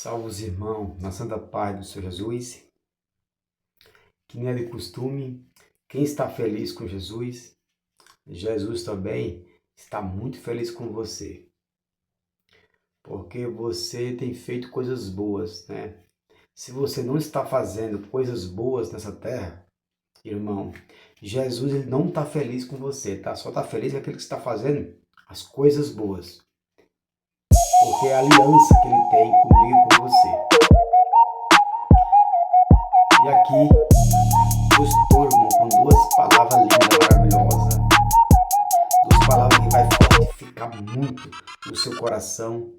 Salve os irmãos, na santa paz do Senhor Jesus, que nem é de costume, quem está feliz com Jesus, Jesus também está muito feliz com você, porque você tem feito coisas boas, né? Se você não está fazendo coisas boas nessa terra, irmão, Jesus ele não está feliz com você, tá? Só está feliz com aquele que está fazendo as coisas boas, porque é a aliança que ele tem comigo e com você. E aqui eu estou, irmão, com duas palavras lindas, maravilhosas. Duas palavras que vai fortificar muito o seu coração.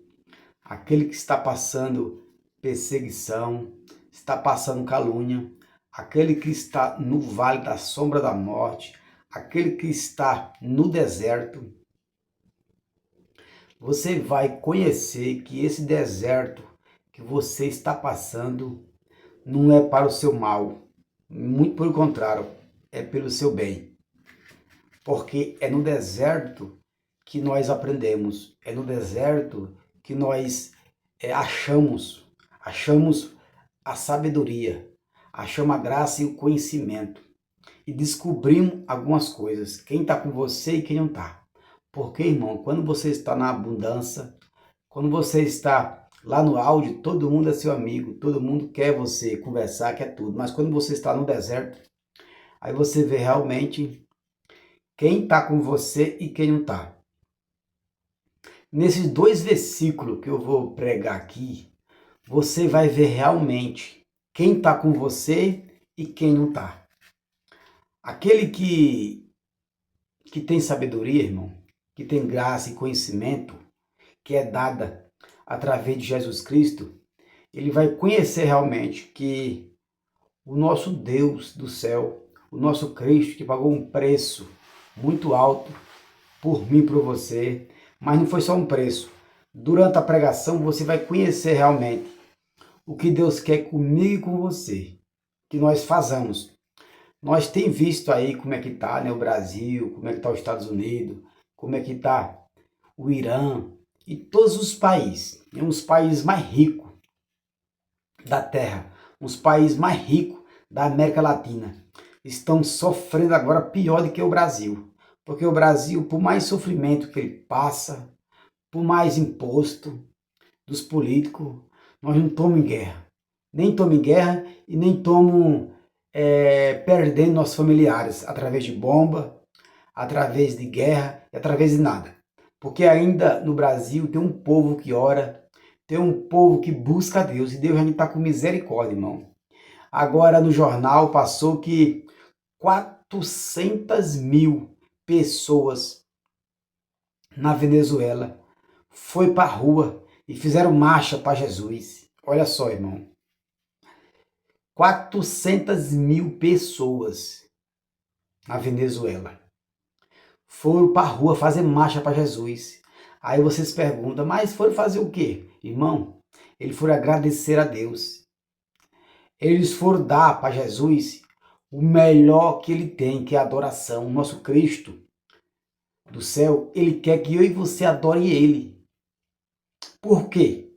Aquele que está passando perseguição, está passando calúnia, aquele que está no vale da sombra da morte, aquele que está no deserto, você vai conhecer que esse deserto que você está passando não é para o seu mal, muito pelo contrário, é pelo seu bem. Porque é no deserto que nós aprendemos, é no deserto que nós achamos a sabedoria, achamos a graça e o conhecimento e descobrimos algumas coisas, quem está com você e quem não está. Porque, irmão, quando você está na abundância, quando você está lá no áudio, todo mundo é seu amigo, todo mundo quer você conversar, quer tudo. Mas quando você está no deserto, aí você vê realmente quem está com você e quem não está. Nesses dois versículos que eu vou pregar aqui, você vai ver realmente quem está com você e quem não está. Aquele que tem sabedoria, irmão, que tem graça e conhecimento, que é dada através de Jesus Cristo, ele vai conhecer realmente que o nosso Deus do céu, o nosso Cristo, que pagou um preço muito alto por mim e por você, mas não foi só um preço. Durante a pregação você vai conhecer realmente o que Deus quer comigo e com você, que nós façamos. Nós temos visto aí como é que está, né, o Brasil, como é que está os Estados Unidos, como é que está o Irã e todos os países, né, os países mais ricos da Terra, os países mais ricos da América Latina, estão sofrendo agora pior do que o Brasil. Porque o Brasil, por mais sofrimento que ele passa, por mais imposto dos políticos, nós não estamos em guerra. Nem estamos em guerra e nem estamos perdendo nossos familiares através de bomba, através de guerra e através de nada. Porque ainda no Brasil tem um povo que ora, tem um povo que busca a Deus e Deus ainda está com misericórdia, irmão. Agora no jornal passou que 400 mil pessoas na Venezuela foi para a rua e fizeram marcha para Jesus. Olha só, irmão. 400 mil pessoas na Venezuela foram para a rua fazer marcha para Jesus. Aí vocês perguntam, mas foram fazer o quê? Irmão, eles foram agradecer a Deus. Eles foram dar para Jesus o melhor que ele tem, que é a adoração. O nosso Cristo do céu, ele quer que eu e você adore ele. Por quê?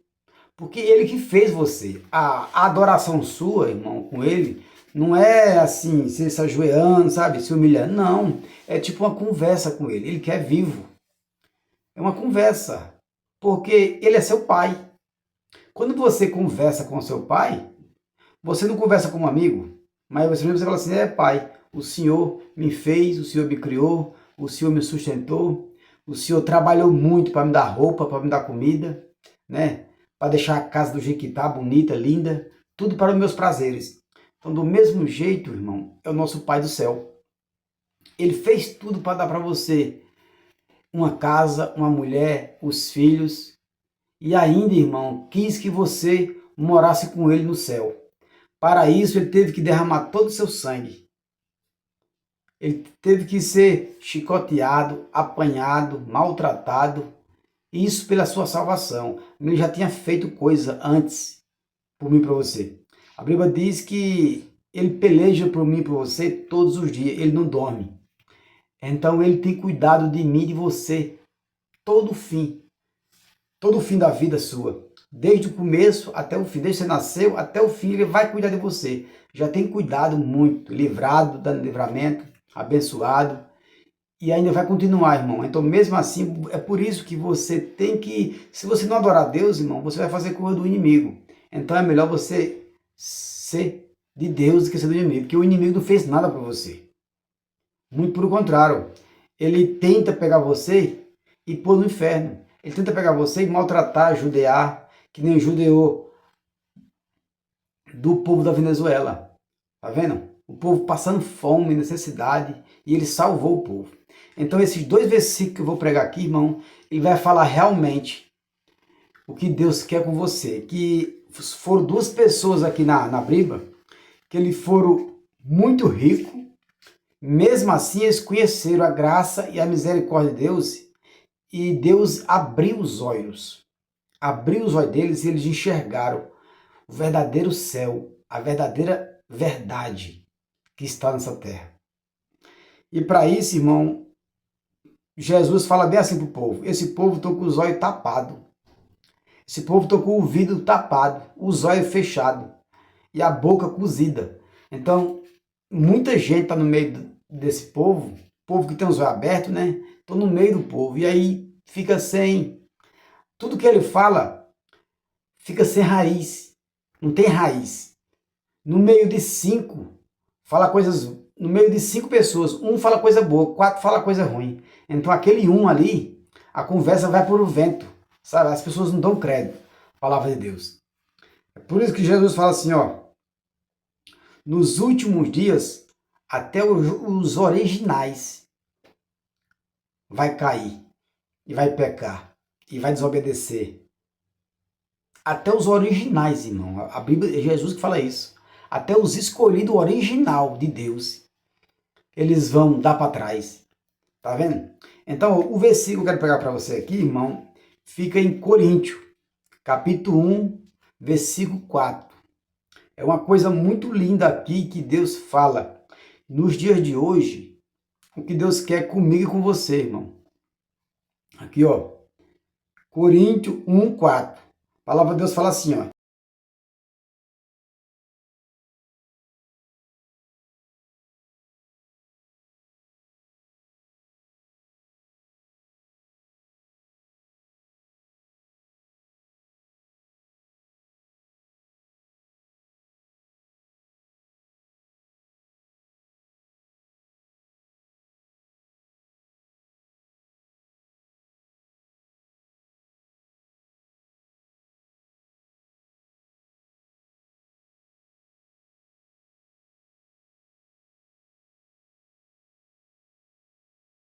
Porque ele que fez você. A adoração sua, irmão, com ele, não é assim, se ajoelhando, sabe, se humilhando. Não, é tipo uma conversa com ele. Ele quer vivo. É uma conversa. Porque ele é seu pai. Quando você conversa com o seu pai, você não conversa com um amigo, mas você fala assim, pai, o Senhor me fez, o Senhor me criou, o Senhor me sustentou, o Senhor trabalhou muito para me dar roupa, para me dar comida, né? Para deixar a casa do jeito que está, bonita, linda, tudo para os meus prazeres. Então, do mesmo jeito, irmão, é o nosso Pai do céu. Ele fez tudo para dar para você uma casa, uma mulher, os filhos, e ainda, irmão, quis que você morasse com ele no céu. Para isso, ele teve que derramar todo o seu sangue. Ele teve que ser chicoteado, apanhado, maltratado. Isso pela sua salvação. Ele já tinha feito coisa antes por mim e para você. A Bíblia diz que ele peleja por mim e por você todos os dias. Ele não dorme. Então ele tem cuidado de mim e de você todo o fim da vida sua. Desde o começo até o fim, desde que você nasceu até o fim, ele vai cuidar de você. Já tem cuidado muito, livrado, dando livramento, abençoado, e ainda vai continuar, irmão. Então, mesmo assim, é por isso que você tem que, se você não adorar a Deus, irmão, você vai fazer coisa do inimigo. Então é melhor você ser de Deus do que ser do inimigo, porque o inimigo não fez nada para você. Muito pelo contrário, ele tenta pegar você e pôr no inferno. Ele tenta pegar você e maltratar, judiar, que nem judeou do povo da Venezuela. Tá vendo? O povo passando fome, necessidade, e ele salvou o povo. Então esses dois versículos que eu vou pregar aqui, irmão, ele vai falar realmente o que Deus quer com você. Que foram duas pessoas aqui na Bíblia, que eles foram muito ricos, mesmo assim eles conheceram a graça e a misericórdia de Deus, e Deus abriu os olhos. Abriu os olhos deles e eles enxergaram o verdadeiro céu, a verdadeira verdade que está nessa terra. E para isso, irmão, Jesus fala bem assim para o povo. Esse povo está com os olhos tapados. Esse povo está com o ouvido tapado, os olhos fechados e a boca cozida. Então, muita gente está no meio desse povo que tem os olhos abertos, né? Estou no meio do povo. E aí fica sem... Tudo que ele fala fica sem raiz. Não tem raiz. No meio de cinco, fala coisas... No meio de 5 pessoas, um fala coisa boa, 4 fala coisa ruim. Então aquele um ali, a conversa vai por o vento. Sabe? As pessoas não dão crédito à palavra de Deus. É por isso que Jesus fala assim, ó. Nos últimos dias, até os originais vai cair e vai pecar e vai desobedecer. Até os originais, irmão. A Bíblia é Jesus que fala isso. Até os escolhidos original de Deus, eles vão dar para trás. Tá vendo? Então, o versículo que eu quero pegar para você aqui, irmão, fica em Coríntios, capítulo 1, versículo 4. É uma coisa muito linda aqui que Deus fala nos dias de hoje, o que Deus quer comigo e com você, irmão. Aqui, ó, Coríntios 1, 4. A palavra de Deus fala assim, ó.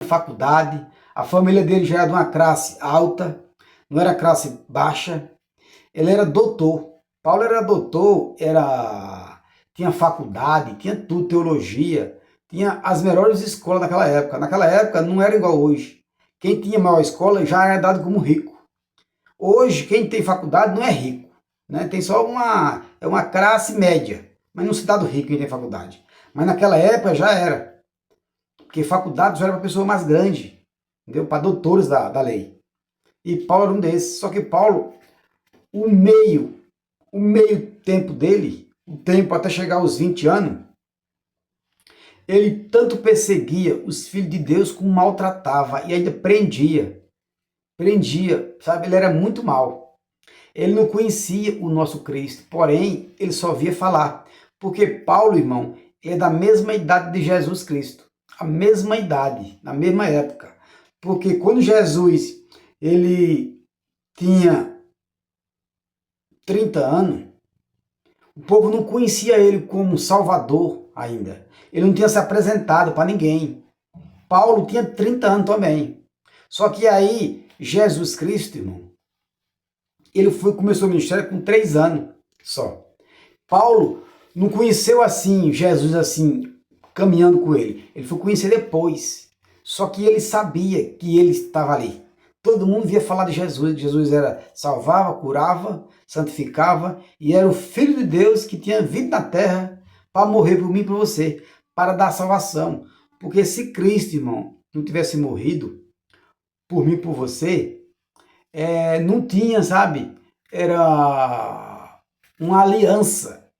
Faculdade, a família dele já era de uma classe alta, não era classe baixa, ele era doutor. Paulo era doutor, tinha faculdade, tinha tudo, teologia, tinha as melhores escolas naquela época. Naquela época não era igual hoje. Quem tinha maior escola já era dado como rico. Hoje, quem tem faculdade não é rico, né? Tem só é uma classe média, mas não se dá do rico quem tem faculdade. Mas naquela época já era. Porque faculdade já era para pessoa mais grande, entendeu? Para doutores da lei. E Paulo era um desses. Só que Paulo, o meio tempo dele, o tempo até chegar aos 20 anos, ele tanto perseguia os filhos de Deus como maltratava e ainda prendia. Prendia, sabe? Ele era muito mal. Ele não conhecia o nosso Cristo, porém, ele só via falar. Porque Paulo, irmão, é da mesma idade de Jesus Cristo. A mesma idade, na mesma época. Porque quando Jesus ele tinha 30 anos, o povo não conhecia ele como Salvador ainda. Ele não tinha se apresentado para ninguém. Paulo tinha 30 anos também. Só que aí, Jesus Cristo, irmão, ele começou o ministério com 3 anos só. Paulo não conheceu assim, Jesus assim, caminhando com ele. Ele foi conhecer depois. Só que ele sabia que ele estava ali. Todo mundo via falar de Jesus. Jesus salvava, curava, santificava e era o Filho de Deus que tinha vindo na terra para morrer por mim e por você, para dar salvação. Porque se Cristo, irmão, não tivesse morrido por mim e por você, não tinha, sabe, era uma aliança.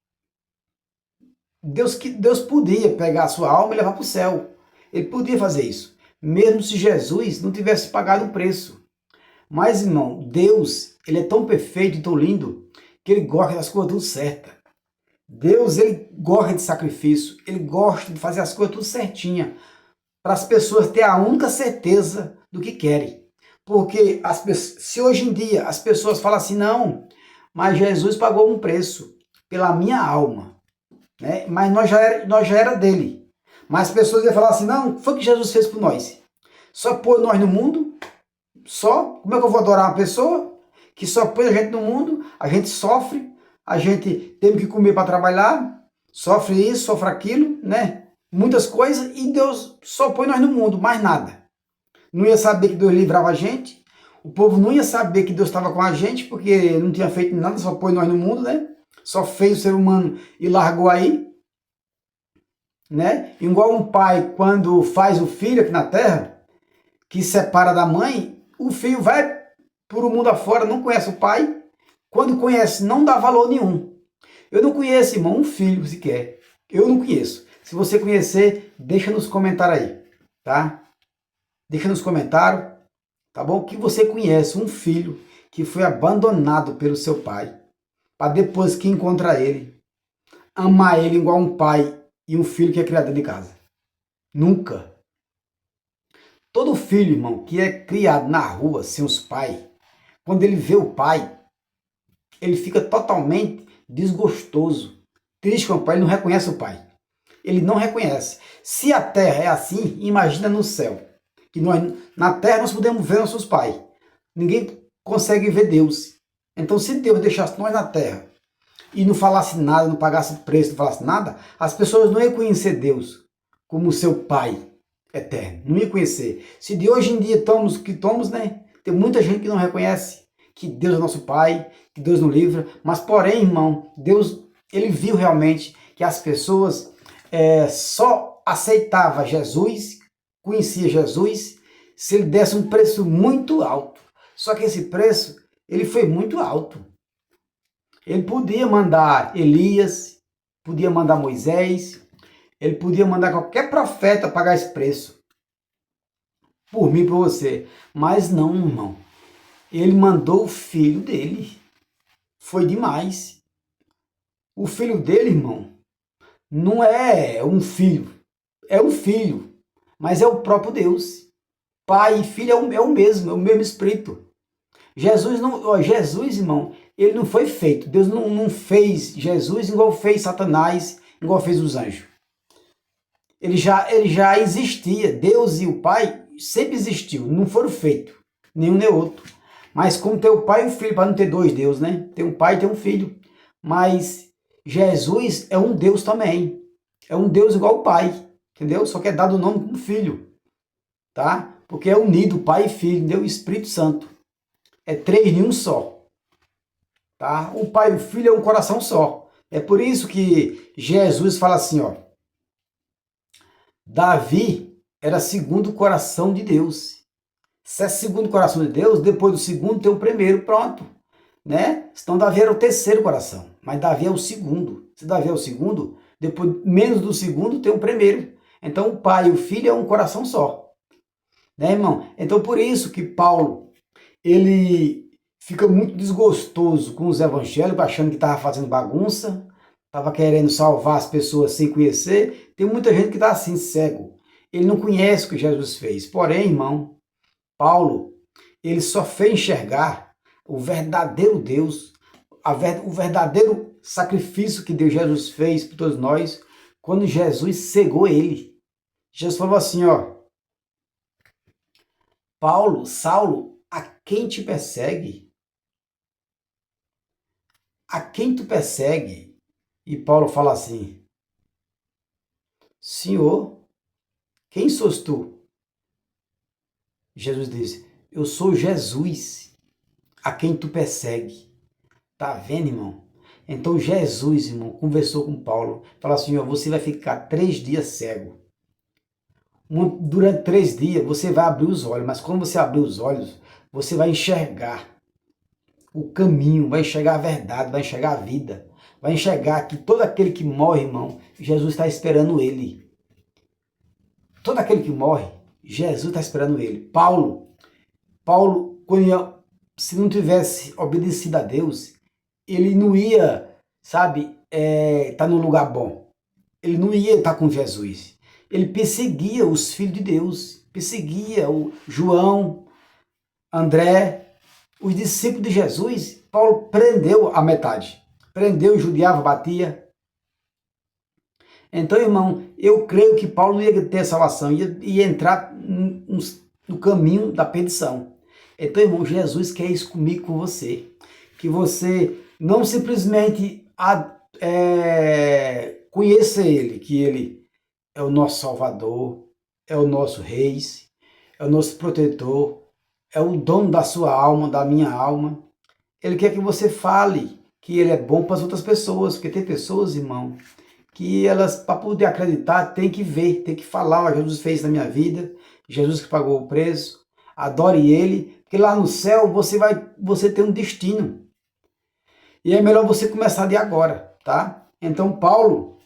Deus podia pegar a sua alma e levar para o céu. Ele podia fazer isso, mesmo se Jesus não tivesse pagado o preço. Mas, irmão, Deus, ele é tão perfeito e tão lindo que ele gosta das coisas tudo certas. Deus, ele gosta de sacrifício, ele gosta de fazer as coisas tudo certinha, para as pessoas terem a única certeza do que querem. Porque se hoje em dia as pessoas falam assim, não, mas Jesus pagou um preço pela minha alma, né? Mas nós já era dele. Mas as pessoas iam falar assim, não, foi o que Jesus fez por nós. Só pôs nós no mundo, só. Como é que eu vou adorar uma pessoa que só pôs a gente no mundo, a gente sofre, a gente tem que comer para trabalhar, sofre isso, sofre aquilo, né? Muitas coisas, e Deus só põe nós no mundo, mais nada. Não ia saber que Deus livrava a gente, o povo não ia saber que Deus estava com a gente, porque não tinha feito nada, só pôs nós no mundo, né? Só fez o ser humano e largou aí, né? Igual um pai, quando faz o filho aqui na terra, que separa da mãe, o filho vai por o mundo afora, não conhece o pai, quando conhece, não dá valor nenhum. Eu não conheço, irmão, um filho sequer. Eu não conheço. Se você conhecer, deixa nos comentários aí, tá? Deixa nos comentários, tá bom? Que você conhece um filho que foi abandonado pelo seu pai, para depois que encontrar ele, amar ele igual um pai e um filho que é criado dentro de casa. Nunca. Todo filho, irmão, que é criado na rua sem os pais, quando ele vê o pai, ele fica totalmente desgostoso, triste com o pai, ele não reconhece o pai. Ele não reconhece. Se a terra é assim, imagina no céu. Que nós, na terra nós podemos ver nossos pais. Ninguém consegue ver Deus. Então, se Deus deixasse nós na terra e não falasse nada, não pagasse preço, não falasse nada, as pessoas não iam conhecer Deus como seu Pai eterno. Não iam conhecer. Se de hoje em dia estamos que estamos, né? Tem muita gente que não reconhece que Deus é nosso Pai, que Deus nos livra. Mas, porém, irmão, Deus, ele viu realmente que as pessoas só aceitavam Jesus, conhecia Jesus, se ele desse um preço muito alto. Só que esse preço, ele foi muito alto. Ele podia mandar Elias, podia mandar Moisés, ele podia mandar qualquer profeta pagar esse preço. Por mim e por você. Mas não, irmão. Ele mandou o filho dele. Foi demais. O filho dele, irmão, não é um filho. É um filho. Mas é o próprio Deus. Pai e filho é o mesmo espírito. Jesus, irmão, ele não foi feito. Deus não fez Jesus igual fez Satanás, igual fez os anjos. Ele já existia. Deus e o Pai sempre existiu. Não foram feitos. Nenhum nem outro. Mas como tem o Pai e o Filho, para não ter dois Deus, né? Tem um Pai e tem um Filho. Mas Jesus é um Deus também. É um Deus igual o Pai. Entendeu? Só que é dado o nome como Filho. Tá? Porque é unido Pai e Filho, entendeu? Espírito Santo. É três em um só. Tá? O Pai e o Filho é um coração só. É por isso que Jesus fala assim, ó. Davi era segundo o coração de Deus. Se é segundo o coração de Deus, depois do segundo tem o primeiro, pronto. Né? Então Davi era o terceiro coração, mas Davi é o segundo. Se Davi é o segundo, depois menos do segundo tem o primeiro. Então o Pai e o Filho é um coração só. Né, irmão? Então por isso que Paulo, ele fica muito desgostoso com os evangélicos, achando que estava fazendo bagunça, estava querendo salvar as pessoas sem conhecer. Tem muita gente que está assim, cego. Ele não conhece o que Jesus fez. Porém, irmão, Paulo, ele só fez enxergar o verdadeiro Deus, o verdadeiro sacrifício que Deus Jesus fez por todos nós, quando Jesus cegou ele. Jesus falou assim, ó, Paulo, Saulo, a quem te persegue? A quem tu persegue? E Paulo fala assim, Senhor, quem sos tu? Jesus disse, eu sou Jesus, a quem tu persegue. Tá vendo, irmão? Então Jesus, irmão, conversou com Paulo, falou assim, ó, você vai ficar 3 dias cego. Durante 3 dias você vai abrir os olhos, mas quando você abrir os olhos, você vai enxergar o caminho, vai enxergar a verdade, vai enxergar a vida, vai enxergar que todo aquele que morre, irmão, Jesus está esperando ele. Todo aquele que morre, Jesus está esperando ele. Paulo, se não tivesse obedecido a Deus, ele não ia, sabe, tá num lugar bom. Ele não ia estar com Jesus. Ele perseguia os filhos de Deus, perseguia o João, André, os discípulos de Jesus. Paulo prendeu a metade. Prendeu, judiava, batia. Então, irmão, eu creio que Paulo não ia ter salvação, ia entrar no caminho da perdição. Então, irmão, Jesus quer isso comigo, com você. Que você não simplesmente conheça Ele, que Ele é o nosso Salvador, é o nosso Rei, é o nosso protetor, é o dono da sua alma, da minha alma. Ele quer que você fale que Ele é bom para as outras pessoas, porque tem pessoas, irmão, que elas, para poder acreditar, tem que ver, tem que falar, ó, Jesus fez na minha vida, Jesus que pagou o preço, adore Ele, porque lá no céu você tem um destino. E é melhor você começar de agora, tá? Então Paulo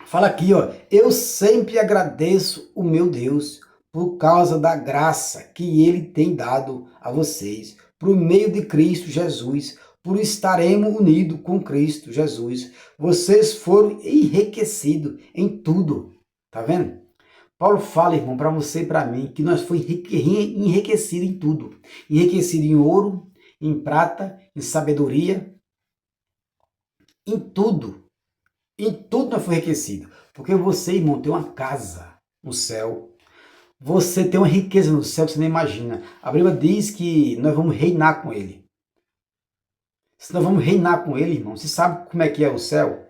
fala aqui, ó, eu sempre agradeço o meu Deus por causa da graça que Ele tem dado a vocês, por meio de Cristo Jesus, por estaremos unidos com Cristo Jesus. Vocês foram enriquecidos em tudo. Tá vendo? Paulo fala, irmão, para você e para mim, que nós fomos enriquecidos em tudo. Enriquecidos em ouro, em prata, em sabedoria, em tudo. Em tudo nós fomos enriquecidos. Porque você, irmão, tem uma casa no céu. Você tem uma riqueza no céu que você nem imagina. A Bíblia diz que nós vamos reinar com Ele. Se nós vamos reinar com Ele, irmão, você sabe como é que é o céu?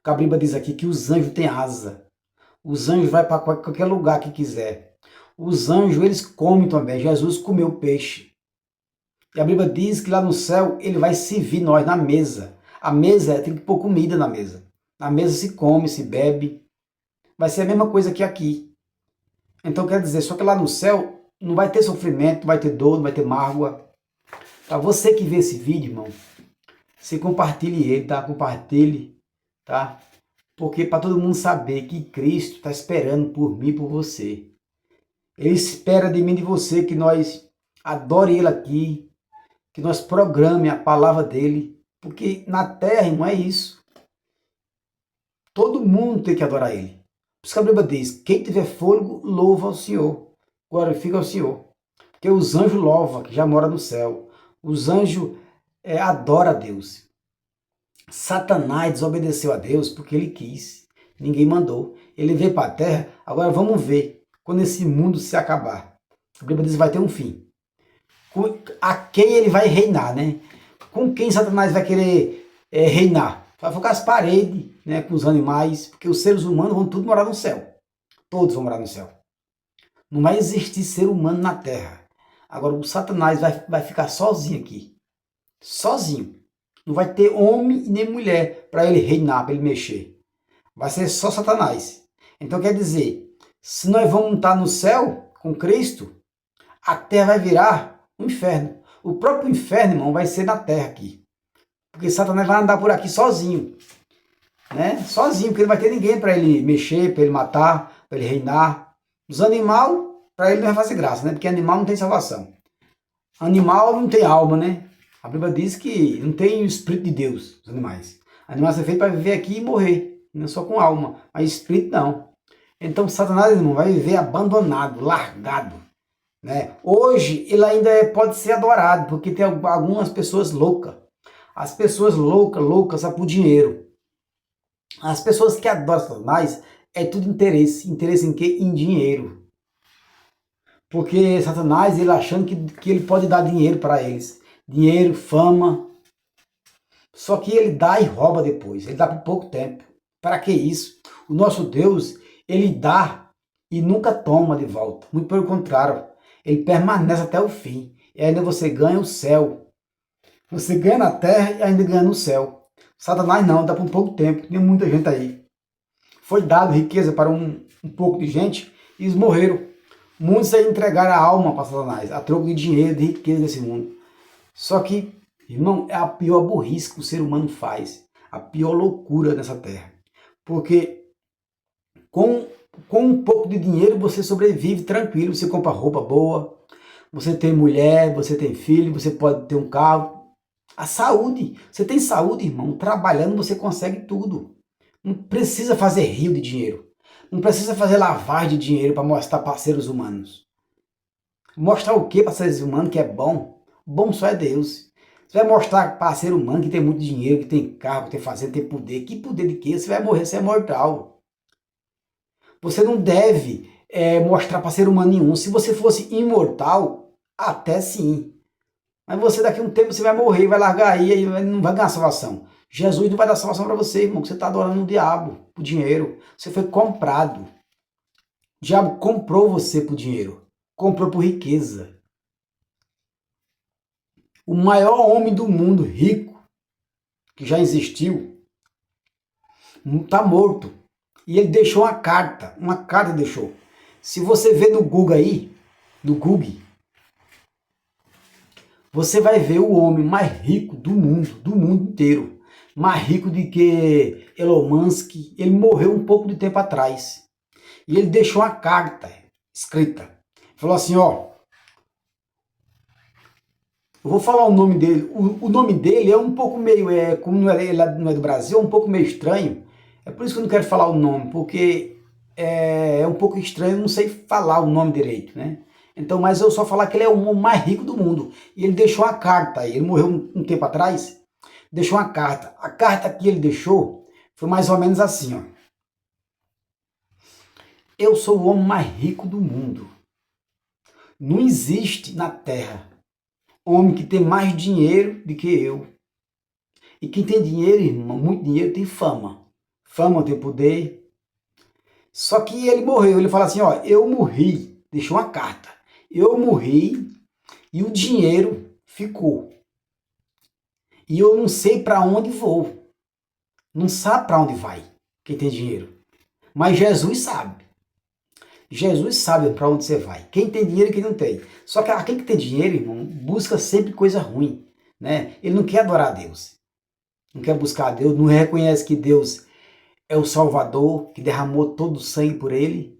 A Bíblia diz aqui que os anjos têm asa. Os anjos vão para qualquer lugar que quiser. Os anjos, eles comem também. Jesus comeu peixe. E a Bíblia diz que lá no céu, Ele vai servir nós na mesa. A mesa, tem que pôr comida na mesa. Na mesa se come, se bebe. Vai ser a mesma coisa que aqui. Então quer dizer, só que lá no céu não vai ter sofrimento, não vai ter dor, não vai ter mágoa. Para você que vê esse vídeo, irmão, você compartilhe ele, tá? Compartilhe, tá? Porque para todo mundo saber que Cristo está esperando por mim e por você. Ele espera de mim e de você que nós adore Ele aqui, que nós programe a palavra dEle. Porque na terra, irmão, é isso. Todo mundo tem que adorar Ele. Por isso que a Bíblia diz, quem tiver fôlego, louva ao Senhor. Glorifica ao Senhor. Porque os anjos louvam, que já mora no céu. Os anjos adoram a Deus. Satanás desobedeceu a Deus porque ele quis. Ninguém mandou. Ele veio para a terra. Agora vamos ver quando esse mundo se acabar. A Bíblia diz que vai ter um fim. A quem ele vai reinar, né? Com quem Satanás vai querer reinar? Vai ficar as paredes, né, com os animais, porque os seres humanos vão tudo morar no céu. Todos vão morar no céu. Não vai existir ser humano na terra. Agora o Satanás vai ficar sozinho aqui. Sozinho. Não vai ter homem nem mulher para ele reinar, para ele mexer. Vai ser só Satanás. Então quer dizer, se nós vamos estar no céu com Cristo, a terra vai virar um inferno. O próprio inferno, irmão, vai ser na terra aqui. Porque Satanás vai andar por aqui sozinho. Né? Sozinho, porque não vai ter ninguém para ele mexer, para ele matar, para ele reinar. Os animais, para ele não vai fazer graça, né? Porque animal não tem salvação. Animal não tem alma, né? A Bíblia diz que não tem o Espírito de Deus, os animais. Animais são feitos para viver aqui e morrer, não só com alma, mas Espírito não. Então Satanás, irmão, vai viver abandonado, largado. Né? Hoje ele ainda pode ser adorado, porque tem algumas pessoas loucas. As pessoas loucas só por dinheiro. As pessoas que adoram Satanás é tudo interesse. Interesse em quê? Em dinheiro. Porque Satanás, ele achando que ele pode dar dinheiro para eles. Dinheiro, fama. Só que ele dá e rouba depois. Ele dá por pouco tempo. Para que isso? O nosso Deus, ele dá e nunca toma de volta. Muito pelo contrário. Ele permanece até o fim. E ainda você ganha o céu. Você ganha na terra e ainda ganha no céu. Satanás não, dá por um pouco tempo. Tem muita gente aí. Foi dado riqueza para um pouco de gente e eles morreram. Muitos aí entregaram a alma para Satanás, a troco de dinheiro, de riqueza desse mundo. Só que Irmão, é a pior burrice que o ser humano faz. A pior loucura nessa terra. Porque com, com um pouco de dinheiro você sobrevive tranquilo. Você compra roupa boa, você tem mulher, você tem filho, você pode ter um carro. A saúde. Você tem saúde, irmão. Trabalhando você consegue tudo. Não precisa fazer rio de dinheiro. Não precisa fazer lavagem de dinheiro para mostrar para seres humanos. Mostrar o que para seres humanos que é bom? Bom só é Deus. Você vai mostrar para ser humano que tem muito dinheiro, que tem carro, que tem fazenda, tem poder. Que poder de quê? Você vai morrer, você é mortal. Você não deve mostrar para ser humano nenhum. Se você fosse imortal, até sim. Mas você daqui a um tempo você vai morrer, vai largar aí e não vai ganhar salvação. Jesus não vai dar salvação para você, irmão, que você está adorando o diabo, o dinheiro. Você foi comprado. O diabo comprou você por dinheiro. Comprou por riqueza. O maior homem do mundo, rico, que já existiu, está morto. E ele deixou uma carta deixou. Se você ver no Google aí, no Google, você vai ver o homem mais rico do mundo inteiro. Mais rico do que Elon Musk. Ele morreu um pouco de tempo atrás. E ele deixou uma carta escrita. Falou assim, ó, eu vou falar o nome dele. O nome dele é um pouco meio, como ele não é do Brasil, é um pouco meio estranho. É por isso que eu não quero falar o nome, porque é um pouco estranho, eu não sei falar o nome direito, né? Então, mas eu só falar que ele é o homem mais rico do mundo. E ele deixou uma carta, ele morreu um tempo atrás, deixou uma carta. A carta que ele deixou foi mais ou menos assim, ó. Eu sou o homem mais rico do mundo. Não existe na Terra homem que tem mais dinheiro do que eu. E quem tem dinheiro, irmão, muito dinheiro, tem fama. Fama tem poder. Só que ele morreu. Ele fala assim, ó, eu morri. Deixou uma carta. Eu morri e o dinheiro ficou. E eu não sei para onde vou. Não sabe para onde vai quem tem dinheiro. Mas Jesus sabe. Jesus sabe para onde você vai. Quem tem dinheiro e quem não tem. Só que quem tem dinheiro, irmão, busca sempre coisa ruim, né? Ele não quer adorar a Deus. Não quer buscar a Deus, não reconhece que Deus é o Salvador, que derramou todo o sangue por ele.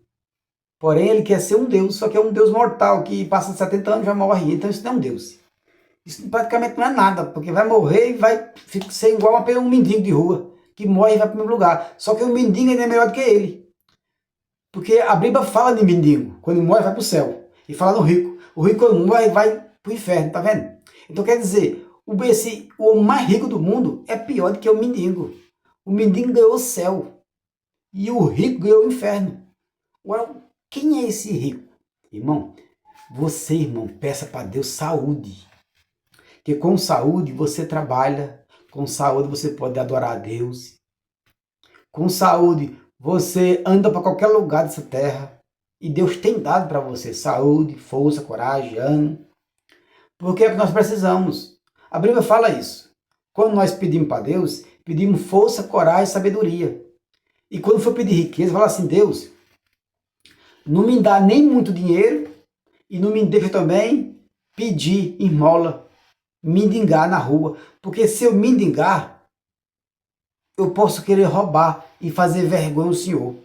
Porém, ele quer ser um Deus, só que é um Deus mortal, que passa 70 anos e já morre. Então isso não é um Deus. Isso praticamente não é nada, porque vai morrer e vai ser igual a um mendigo de rua, que morre e vai para o mesmo lugar. Só que o mendigo ainda é melhor do que ele. Porque a Bíblia fala de mendigo, quando ele morre vai para o céu. E fala no rico. O rico quando morre vai para o inferno, tá vendo? Então quer dizer, o homem mais rico do mundo é pior do que o mendigo. O mendigo ganhou o céu. E o rico ganhou o inferno. Agora, quem é esse rico? Irmão, você, irmão, peça para Deus saúde. Porque com saúde você trabalha. Com saúde você pode adorar a Deus. Com saúde você anda para qualquer lugar dessa terra. E Deus tem dado para você saúde, força, coragem, ânimo. Porque é o que nós precisamos. A Bíblia fala isso. Quando nós pedimos para Deus, pedimos força, coragem e sabedoria. E quando for pedir riqueza, fala assim, Deus, não me dá nem muito dinheiro e não me deixa também pedir esmola, mendigar na rua. Porque se eu mendigar, eu posso querer roubar e fazer vergonha ao Senhor.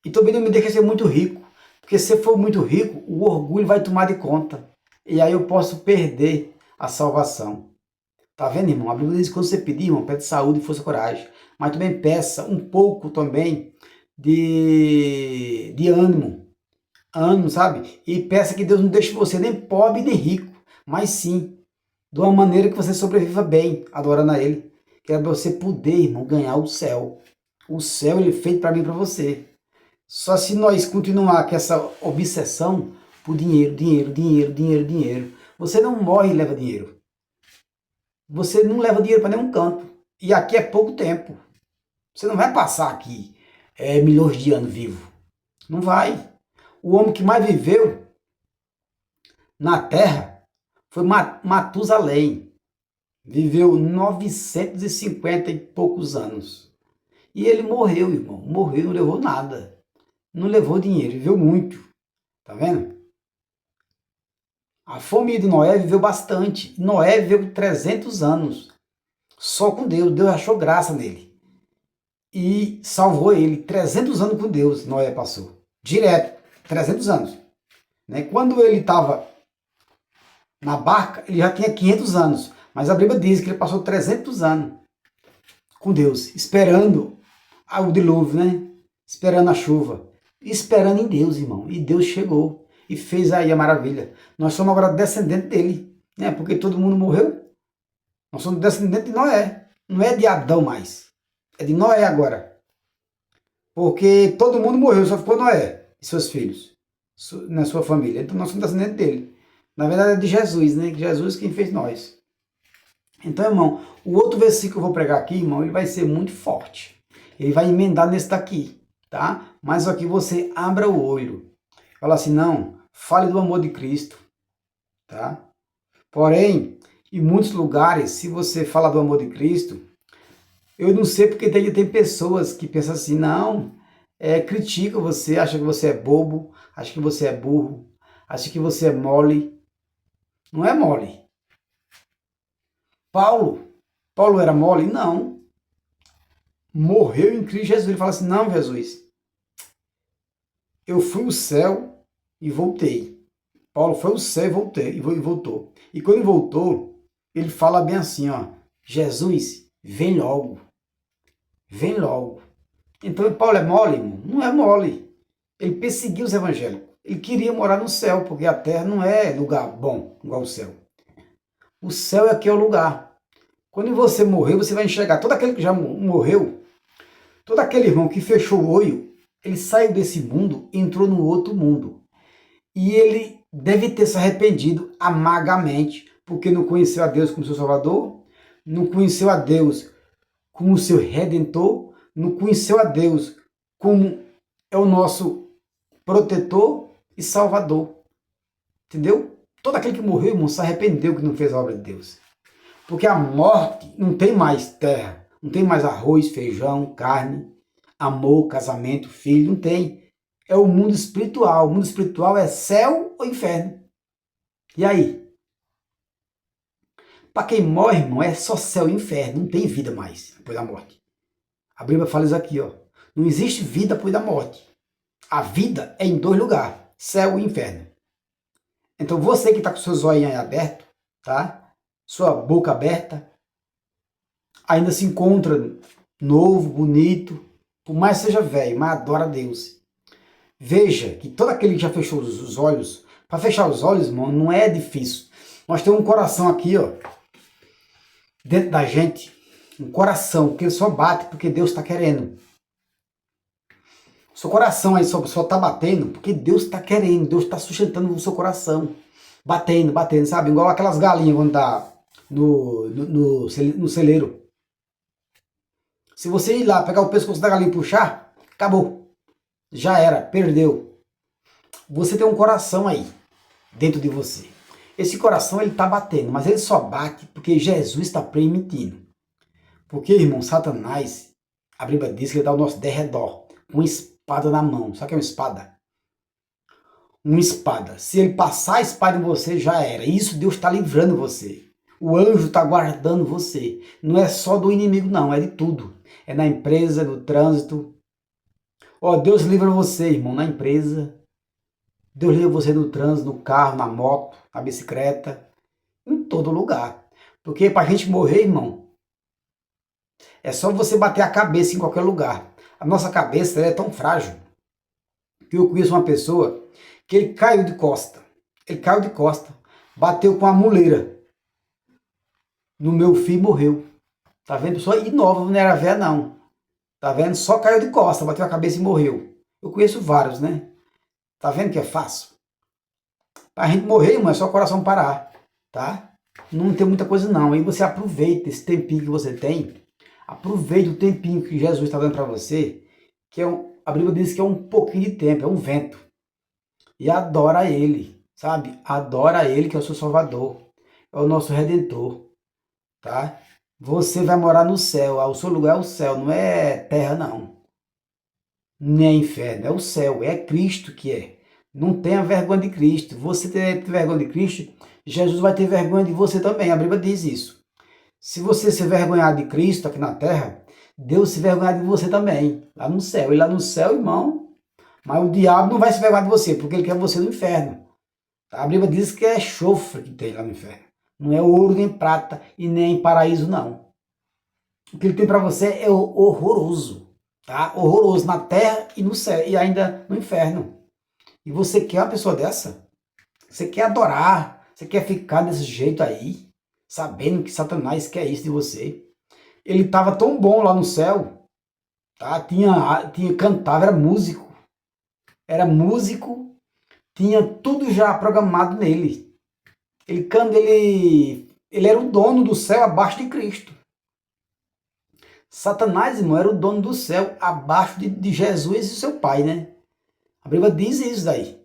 E também não me deixa ser muito rico. Porque se eu for muito rico, o orgulho vai tomar de conta. E aí eu posso perder a salvação. Tá vendo, irmão? A Bíblia diz que quando você pedir, irmão, pede saúde, força e coragem. Mas também peça um pouco também de ânimo. Ânimo, sabe? E peça que Deus não deixe você nem pobre nem rico. Mas sim, de uma maneira que você sobreviva bem, adorando a Ele. Que é para você poder, irmão, ganhar o céu. O céu ele é feito para mim e para você. Só se nós continuar com essa obsessão por dinheiro, dinheiro, dinheiro, dinheiro, dinheiro. Você não morre e leva dinheiro. Você não leva dinheiro para nenhum canto. E aqui é pouco tempo. Você não vai passar aqui milhões de anos vivo. Não vai. O homem que mais viveu na Terra foi Matusalém. Viveu 950 e poucos anos. E ele morreu, irmão. Morreu, não levou nada. Não levou dinheiro, viveu muito. Tá vendo? A família de Noé viveu bastante. Noé viveu 300 anos só com Deus. Deus achou graça nele e salvou ele. 300 anos com Deus Noé passou. Direto, 300 anos. Né? Quando ele estava na barca, ele já tinha 500 anos. Mas a Bíblia diz que ele passou 300 anos com Deus, esperando o dilúvio, né? Esperando a chuva. Esperando em Deus, irmão. E Deus chegou e fez aí a maravilha. Nós somos agora descendentes dele, né? Porque todo mundo morreu. Nós somos descendentes de Noé. Não é de Adão mais. É de Noé agora. Porque todo mundo morreu, só ficou Noé e seus filhos, na sua família. Então nós somos descendentes dele. Na verdade é de Jesus, né? Jesus quem fez nós. Então, irmão, o outro versículo que eu vou pregar aqui, irmão, ele vai ser muito forte. Ele vai emendar nesse daqui, tá? Mas aqui você abra o olho. Fala assim, não, fale do amor de Cristo, tá? Porém, em muitos lugares, se você fala do amor de Cristo, eu não sei porque tem pessoas que pensam assim, não, critica você, acha que você é bobo, acha que você é burro, acha que você é mole. Não é mole. Paulo era mole? Não. Morreu em Cristo Jesus. Ele fala assim, não, Jesus, eu fui ao céu e voltei. Paulo foi ao céu e voltou. E quando ele voltou, ele fala bem assim, ó, Jesus, vem logo. Vem logo. Então Paulo é mole, irmão? Não é mole. Ele perseguiu os evangélicos. Ele queria morar no céu, porque a terra não é lugar bom, igual o céu. O céu é aqui é o lugar. Quando você morrer, você vai enxergar todo aquele que já morreu, todo aquele irmão que fechou o olho, ele saiu desse mundo e entrou no outro mundo. E ele deve ter se arrependido amargamente, porque não conheceu a Deus como seu Salvador, não conheceu a Deus como seu Redentor, não conheceu a Deus como é o nosso protetor e Salvador. Entendeu? Todo aquele que morreu, irmão, se arrependeu que não fez a obra de Deus. Porque a morte não tem mais terra, não tem mais arroz, feijão, carne, amor, casamento, filho, não tem. É o mundo espiritual. O mundo espiritual é céu ou inferno. E aí? Para quem morre, irmão, é só céu e inferno. Não tem vida mais depois da morte. A Bíblia fala isso aqui, ó. Não existe vida depois da morte. A vida é em dois lugares, céu e inferno. Então você que está com seus olhos abertos, tá? Sua boca aberta, ainda se encontra novo, bonito, por mais seja velho, mas adora a Deus. Veja que todo aquele que já fechou os olhos, para fechar os olhos, irmão, não é difícil. Nós temos um coração aqui, ó, dentro da gente, um coração que ele só bate porque Deus está querendo. Seu coração aí só está batendo porque Deus está querendo, Deus está sustentando o seu coração. Batendo, sabe? Igual aquelas galinhas quando tá no celeiro. Se você ir lá, pegar o pescoço da galinha e puxar, acabou. Já era, perdeu. Você tem um coração aí, dentro de você. Esse coração, ele tá batendo, mas ele só bate porque Jesus está permitindo. Porque, irmão, Satanás, a Bíblia diz que ele dá o nosso derredor, com espada na mão. Sabe o que é uma espada? Uma espada. Se ele passar a espada em você, já era. Isso Deus está livrando você. O anjo está guardando você. Não é só do inimigo, não. É de tudo. É na empresa, no trânsito. Ó, Deus livra você, irmão, na empresa. Deus livra você no trânsito, no carro, na moto, na bicicleta. Em todo lugar. Porque para a gente morrer, irmão, é só você bater a cabeça em qualquer lugar. A nossa cabeça é tão frágil que eu conheço uma pessoa que ele caiu de costa. Ele caiu de costa. Bateu com a muleira no meu filho e morreu. Tá vendo? Pessoa nova, não era velha não. Tá vendo? Só caiu de costa, bateu a cabeça e morreu. Eu conheço vários, né? Tá vendo que é fácil? Pra gente morrer, irmão, é só o coração parar. Tá? Não tem muita coisa não. Aí você aproveita esse tempinho que você tem. Aproveita o tempinho que Jesus está dando para você. Que a Bíblia diz que é um pouquinho de tempo, é um vento. E adora Ele, sabe? Adora Ele que é o seu Salvador. É o nosso Redentor. Tá? Você vai morar no céu. O seu lugar é o céu, não é terra não. Nem é inferno, é o céu. É Cristo que é. Não tenha vergonha de Cristo. Você ter vergonha de Cristo, Jesus vai ter vergonha de você também. A Bíblia diz isso. Se você se vergonhar de Cristo aqui na terra, Deus se vergonhar de você também, lá no céu. E lá no céu, irmão, mas o diabo não vai se vergonhar de você, porque ele quer você no inferno. A Bíblia diz que é chofre que tem lá no inferno. Não é ouro nem prata e nem paraíso, não. O que ele tem para você é horroroso, tá? Horroroso na terra e no céu e ainda no inferno. E você quer uma pessoa dessa? Você quer adorar? Você quer ficar desse jeito aí, sabendo que Satanás quer isso de você? Ele estava tão bom lá no céu, tá? Cantava, era músico, tinha tudo já programado nele. Ele era o dono do céu abaixo de Cristo. Satanás, irmão, era o dono do céu abaixo de Jesus e seu pai, né? A Bíblia diz isso daí.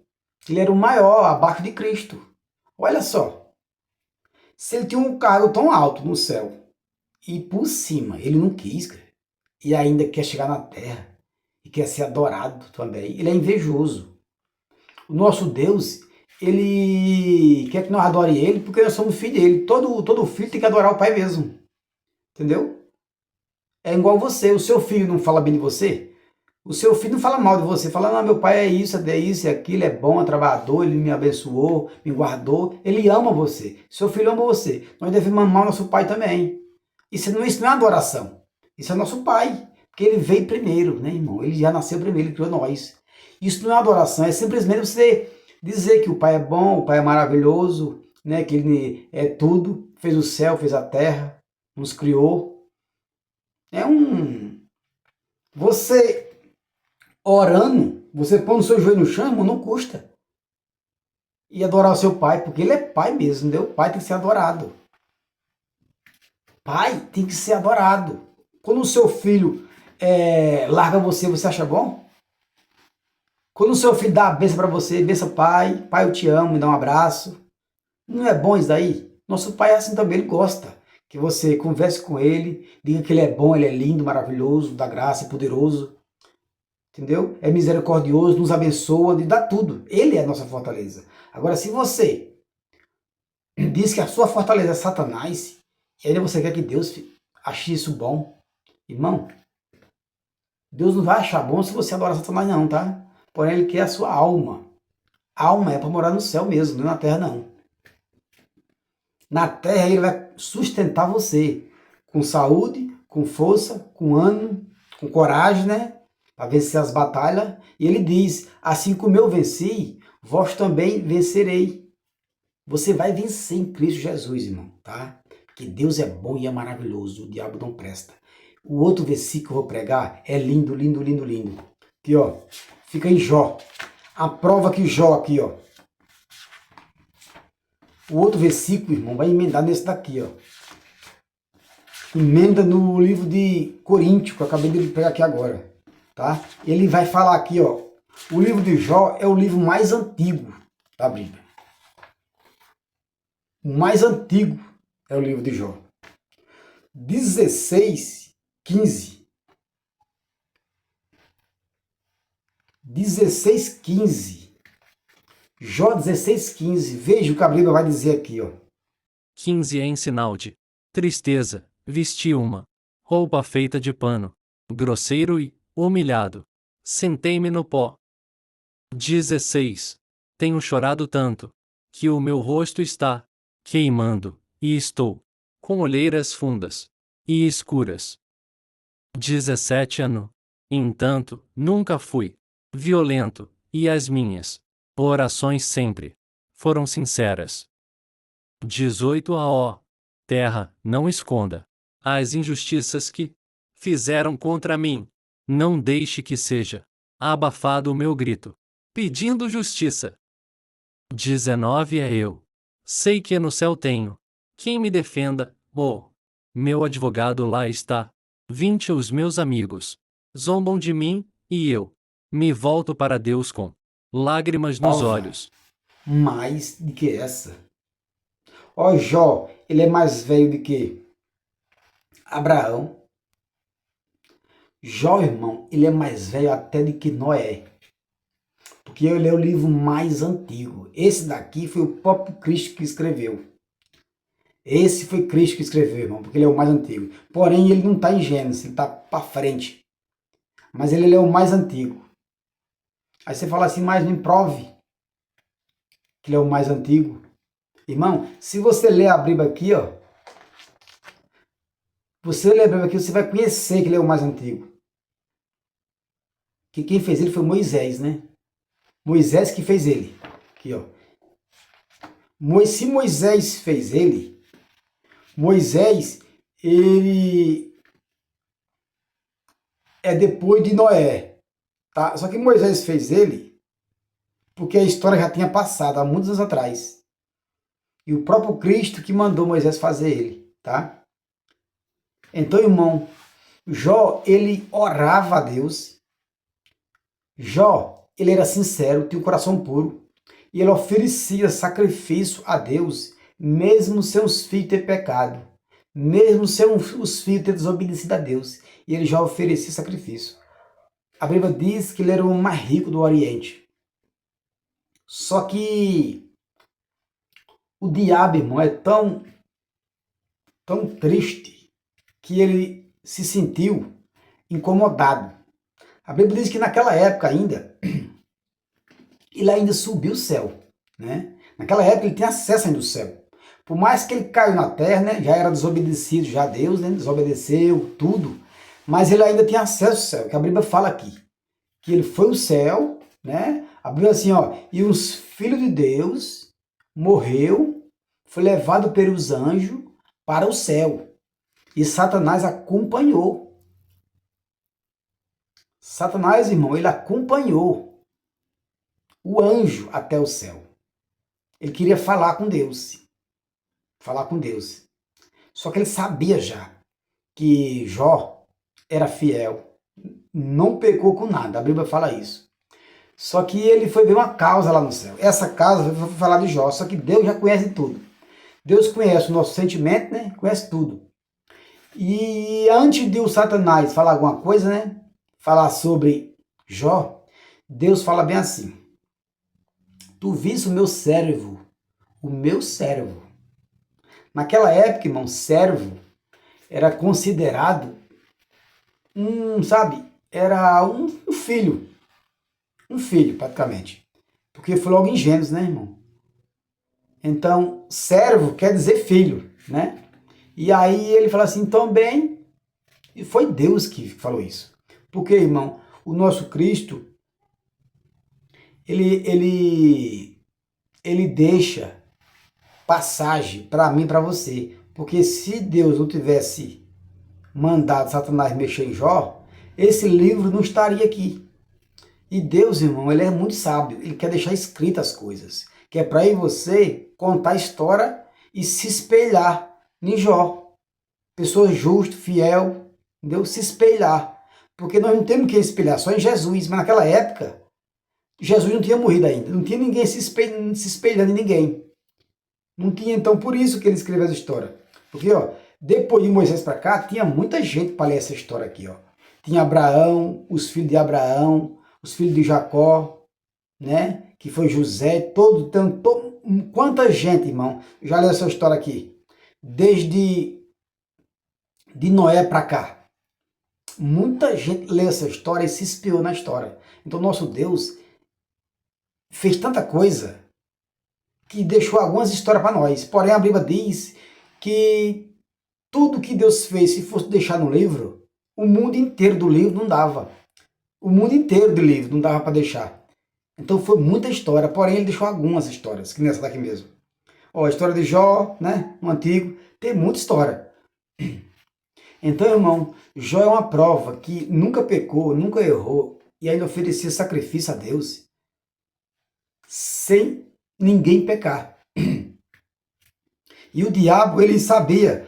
Ele era o maior abaixo de Cristo. Olha só. Se ele tinha um cargo tão alto no céu e por cima ele não quis, cara, e ainda quer chegar na terra e quer ser adorado também, ele é invejoso. O nosso Deus, ele quer que nós adore ele porque nós somos filhos dele. Todo filho tem que adorar o pai mesmo. Entendeu? É igual você. O seu filho não fala bem de você? O seu filho não fala mal de você, fala, não, meu pai é isso, é aquilo, é bom, é trabalhador, ele me abençoou, me guardou, ele ama você. Seu filho ama você. Nós devemos amar nosso pai também. Isso não é adoração. Isso é nosso pai. Porque ele veio primeiro, né, irmão? Ele já nasceu primeiro, ele criou nós. Isso não é adoração, é simplesmente você dizer que o pai é bom, o pai é maravilhoso, né, que ele é tudo, fez o céu, fez a terra, nos criou. Você orando, você põe o seu joelho no chão, irmão, não custa. E adorar o seu pai, porque ele é pai mesmo, entendeu? Pai tem que ser adorado. Pai tem que ser adorado. Quando o seu filho larga você, você acha bom? Quando o seu filho dá a bênção para você, benção pai, pai eu te amo, me dá um abraço. Não é bom isso daí? Nosso pai é assim também, ele gosta. Que você converse com ele, diga que ele é bom, ele é lindo, maravilhoso, dá graça, poderoso. Entendeu? É misericordioso, nos abençoa, e dá tudo. Ele é a nossa fortaleza. Agora, se você diz que a sua fortaleza é Satanás, e ainda você quer que Deus ache isso bom, irmão, Deus não vai achar bom se você adorar Satanás não, tá? Porém, ele quer a sua alma. A alma é para morar no céu mesmo, não é na terra não. Na terra ele vai sustentar você com saúde, com força, com ânimo, com coragem, né? Para vencer as batalhas. E ele diz, assim como eu venci, vós também vencerei. Você vai vencer em Cristo Jesus, irmão, tá? Que Deus é bom e é maravilhoso, o diabo não presta. O outro versículo que eu vou pregar é lindo, lindo, lindo, lindo. Aqui, ó, fica em Jó. A prova que Jó aqui, ó. O outro versículo, irmão, vai emendar nesse daqui, ó. Emenda no livro de Coríntios, que eu acabei de pegar aqui agora, tá? Ele vai falar aqui, ó. O livro de Jó é o livro mais antigo da Bíblia. O mais antigo é o livro de Jó. 16:15. 16:15. Jó 16:15. Veja o que a Bíblia vai dizer aqui, ó. 15 em sinal de tristeza, vesti uma roupa feita de pano, grosseiro e humilhado, sentei-me no pó. 16. Tenho chorado tanto, que o meu rosto está queimando, e estou com olheiras fundas e escuras. 17 ano. Entanto, nunca fui violento, e as minhas orações sempre foram sinceras. 18 a ó terra, não esconda as injustiças que fizeram contra mim. Não deixe que seja abafado o meu grito, pedindo justiça. 19 é eu. Sei que no céu tenho quem me defenda, meu advogado lá está. 20 os meus amigos zombam de mim, e eu me volto para Deus com lágrimas nos olhos. Mais do que essa. Ó, Jó, ele é mais velho do que Abraão. Jó, irmão, ele é mais velho até do que Noé. porque ele é o livro mais antigo. Esse daqui foi o próprio Cristo que escreveu. Esse foi Cristo que escreveu, irmão, porque ele é o mais antigo. Porém, ele não está em Gênesis, ele está para frente. Mas ele é o mais antigo. Aí você fala assim, mas me prove que ele é o mais antigo. Irmão, se você ler a Bíblia aqui, ó, você ler a Bíblia aqui, você vai conhecer que ele é o mais antigo. Que quem fez ele foi Moisés, né? Moisés que fez ele. Aqui, ó. Se Moisés fez ele, Moisés, ele é depois de Noé, tá? Só que Moisés fez ele porque a história já tinha passado há muitos anos atrás. E o próprio Cristo que mandou Moisés fazer ele, tá? Então, irmão, Jó, ele orava a Deus. Jó, ele era sincero, tinha um coração puro. E ele oferecia sacrifício a Deus, mesmo sem os filhos ter pecado. Mesmo sem os filhos ter desobedecido a Deus. E ele já oferecia sacrifício. A Bíblia diz que ele era o mais rico do Oriente. Só que o diabo, irmão, é tão triste que ele se sentiu incomodado. A Bíblia diz que naquela época ainda, ele ainda subiu o céu, né? Naquela época ele tinha acesso ainda ao céu. Por mais que ele caiu na terra, né? Já era desobedecido já a Deus, né? Desobedeceu tudo. Mas ele ainda tinha acesso ao céu, que a Bíblia fala aqui. Que ele foi ao céu, né? A Bíblia assim, ó. E os filhos de Deus morreu, foi levado pelos anjos para o céu. E Satanás acompanhou. Satanás, irmão, ele acompanhou o anjo até o céu. Ele queria falar com Deus. Falar com Deus. Só que ele sabia já que Jó era fiel. Não pecou com nada. A Bíblia fala isso. Só que ele foi ver uma causa lá no céu. Essa causa foi falar de Jó. Só que Deus já conhece tudo. Deus conhece o nosso sentimento, né? Conhece tudo. E antes de o Satanás falar alguma coisa, né? Falar sobre Jó, Deus fala bem assim. Tu viste o meu servo. O meu servo. Naquela época, irmão, servo era considerado era um filho. Um filho, praticamente. Porque foi logo em Gênesis, né, irmão? Então, servo quer dizer filho, né? E aí ele fala assim, também, e foi Deus que falou isso. Porque, irmão, o nosso Cristo, ele deixa passagem para mim e para você. Porque se Deus não tivesse mandado Satanás mexer em Jó, esse livro não estaria aqui. E Deus, irmão, ele é muito sábio. Ele quer deixar escritas as coisas. Que é para você contar a história e se espelhar em Jó. Pessoa justa, fiel, entendeu? Se espelhar. Porque nós não temos que espelhar só em Jesus. Mas naquela época, Jesus não tinha morrido ainda. Não tinha ninguém se espelhando em ninguém. Não tinha, então, por isso que ele escreveu essa história. Porque, ó, depois de Moisés para cá, tinha muita gente para ler essa história aqui, ó. Tinha Abraão, os filhos de Abraão, os filhos de Jacó, né? Que foi José, quanta gente, irmão, já leu essa história aqui. Desde de Noé para cá. Muita gente leu essa história e se inspirou na história. Então, nosso Deus fez tanta coisa que deixou algumas histórias para nós. Porém, a Bíblia diz que tudo que Deus fez, se fosse deixar no livro, o mundo inteiro do livro não dava. O mundo inteiro do livro não dava para deixar. Então foi muita história, porém ele deixou algumas histórias, que nessa daqui mesmo. Ó, a história de Jó, né, o antigo, tem muita história. Então, irmão, Jó é uma prova que nunca pecou, nunca errou, e ainda oferecia sacrifício a Deus, sem ninguém pecar. E o diabo, ele sabia,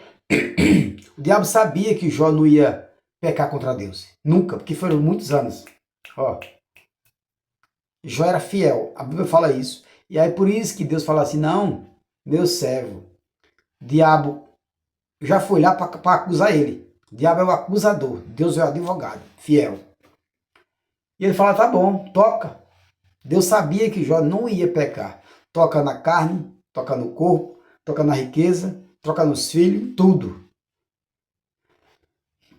o diabo sabia que Jó não ia pecar contra Deus. Nunca, porque foram muitos anos. Ó, Jó era fiel, a Bíblia fala isso. E aí por isso que Deus fala assim, não, meu servo, o diabo já foi lá para acusar ele. O diabo é o acusador, Deus é o advogado, fiel. E ele fala, tá bom, toca. Deus sabia que Jó não ia pecar. Toca na carne, toca no corpo, toca na riqueza, toca nos filhos, tudo.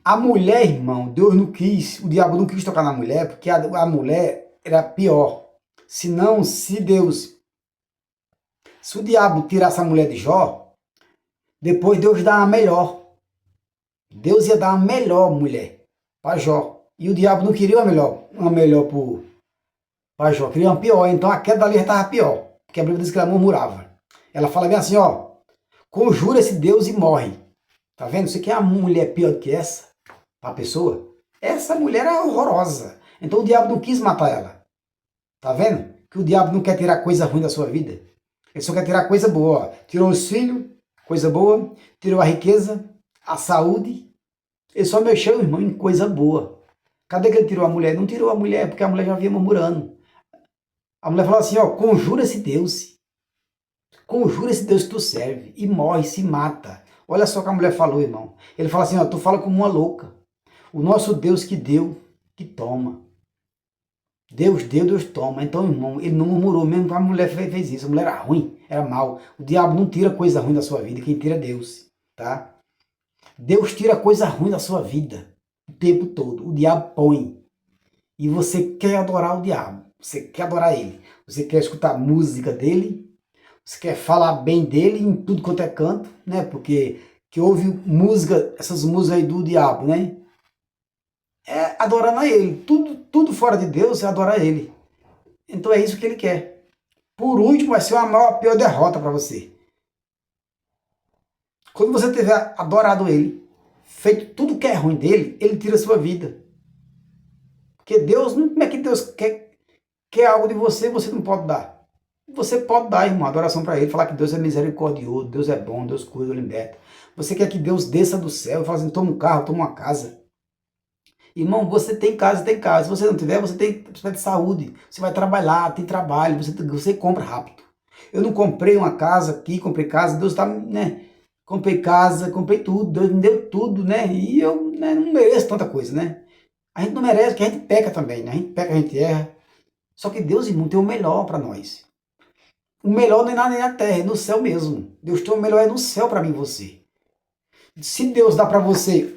A mulher, irmão, Deus não quis, o diabo não quis tocar na mulher, porque a mulher era pior. Senão, se o diabo tirasse a mulher de Jó, depois Deus dá uma melhor. Deus ia dar uma melhor mulher para Jó. E o diabo não queria uma melhor para Jó, queria uma pior. Então a queda dali estava pior, porque a Bíblia diz que ela murmurava. Ela fala bem assim, ó, conjura esse Deus e morre. Tá vendo? Você quer uma mulher pior do que essa? Para a pessoa? Essa mulher é horrorosa. Então o diabo não quis matar ela. Tá vendo? Que o diabo não quer tirar coisa ruim da sua vida. Ele só quer tirar coisa boa. Tirou os filhos, coisa boa. Tirou a riqueza, a saúde. Ele só mexeu, irmão, em coisa boa. Cadê que ele tirou a mulher? Não tirou a mulher, porque a mulher já vinha murmurando. A mulher falou assim, ó, conjura esse Deus. Conjura esse Deus que tu serve. E morre, se mata. Olha só o que a mulher falou, irmão. Ele fala assim, ó, tu fala como uma louca. O nosso Deus que deu, que toma. Deus deu, Deus toma. Então, irmão, ele não murmurou, mesmo que a mulher fez isso. A mulher era ruim, era mal. O diabo não tira coisa ruim da sua vida, quem tira é Deus, tá? Deus tira coisa ruim da sua vida o tempo todo. O diabo põe. E você quer adorar o diabo. Você quer adorar ele. Você quer escutar a música dele. Você quer falar bem dele em tudo quanto é canto, né? Porque que ouve música, essas músicas aí do diabo, né? É adorando a ele. Tudo fora de Deus é adorar ele. Então é isso que ele quer. Por último, vai ser uma maior, pior derrota para você. Quando você tiver adorado ele, feito tudo que é ruim dele, ele tira a sua vida. Porque Deus, como é que Deus quer algo de você e você não pode dar? Você pode dar, irmão, adoração para ele, falar que Deus é misericordioso, Deus é bom, Deus cuida, liberta. Você quer que Deus desça do céu e fala assim, toma um carro, toma uma casa. Irmão, você tem casa, tem casa. Se você não tiver, você precisa de saúde. Você vai trabalhar, tem trabalho, você compra rápido. Eu não comprei uma casa aqui, comprei casa, Deus está, né? Comprei casa, comprei tudo, Deus me deu tudo, né? E eu, né, não mereço tanta coisa, né? A gente não merece, porque a gente peca também, né? A gente peca, a gente erra. Só que Deus, irmão, tem o melhor para nós. O melhor não é nem na terra, é no céu mesmo. Deus tem o melhor é no céu para mim e você. Se Deus dá para você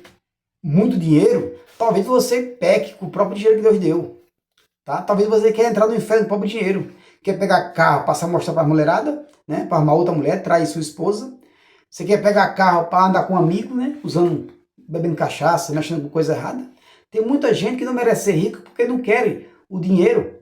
muito dinheiro, talvez você peque com o próprio dinheiro que Deus deu. Tá? Talvez você quer entrar no inferno com o próprio dinheiro. Quer pegar carro, passar a mostrar para a mulherada, né? Para uma outra mulher, trair sua esposa. Você quer pegar carro para andar com um amigo, né? Bebendo cachaça, mexendo com coisa errada. Tem muita gente que não merece ser rico porque não quer o dinheiro